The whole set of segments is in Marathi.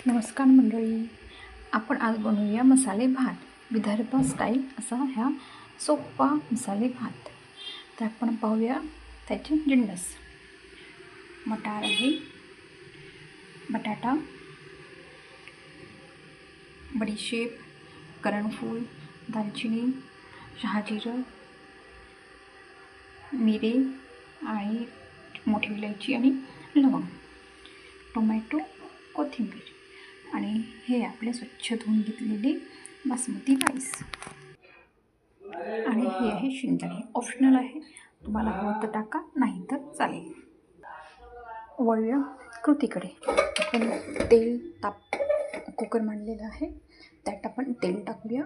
नमस्कार मंडळी, आपण आज बनवूया मसाले भात. विदर्भ स्टाईल असा ह्या सोपा मसाले भात. तर आपण पाहूया त्याचे जिन्नस. मटार आहे, बटाटा, बडीशेप, करणफूल, दालचिनी, शहाजिरं, मिरे आणि मोठी इलायची आणि लवंग, टोमॅटो, कोथिंबीर आणि हे आपले स्वच्छ धुवून घेतलेले बासमती राईस आणि हे आहे शेंगदाणे. ऑप्शनल आहे, तुम्हाला हवं तर टाका, नाही तर चालेल. वळूया कृतीकडे. आपण तेल कुकर मांडलेलं आहे, त्यात आपण तेल टाकूया.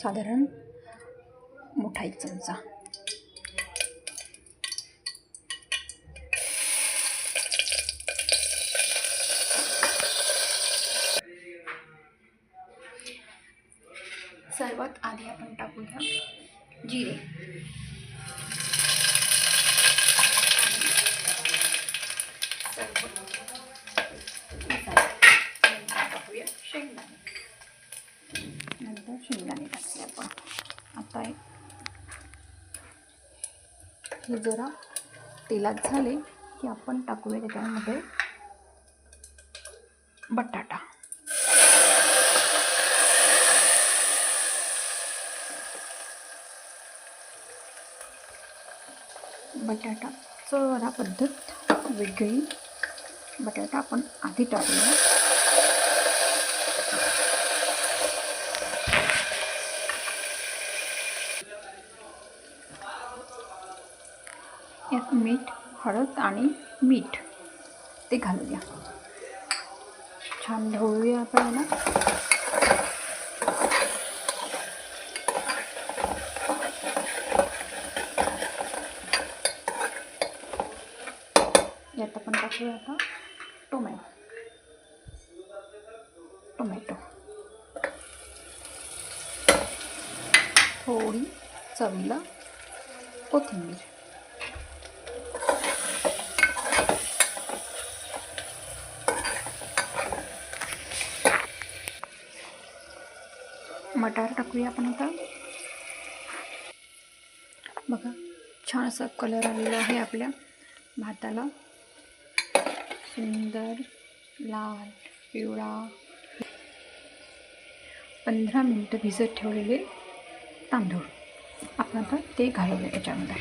साधारण मोठा 1 चमचा. सर्वात आधी आपण टाकूया जिरे, टाकूया शेंगदाणे, नंतर शेंगदाणे टाकले आपण. आता हे जरा तेलात झाले की आपण टाकूया त्याच्यामध्ये बटाटा. बटाटा जरा पद्धत वेगळी. बटाटा आपण आधी टाकूया. यात मीठ, हळद आणि मीठ ते घालूया. छान ढवळूया आपण याला. यात आपण टाकूया आता टोमॅटो, थोडी चवीला कोथिंबीर, मटार टाकूया आपण आता. बघा, छान असा कलर आलेला आहे आपल्या भाताला. सुंदर लाल पिवळा. 15 मिनिटं भिजत ठेवलेले तांदूळ आपण आता ते घालूया याच्यामध्ये.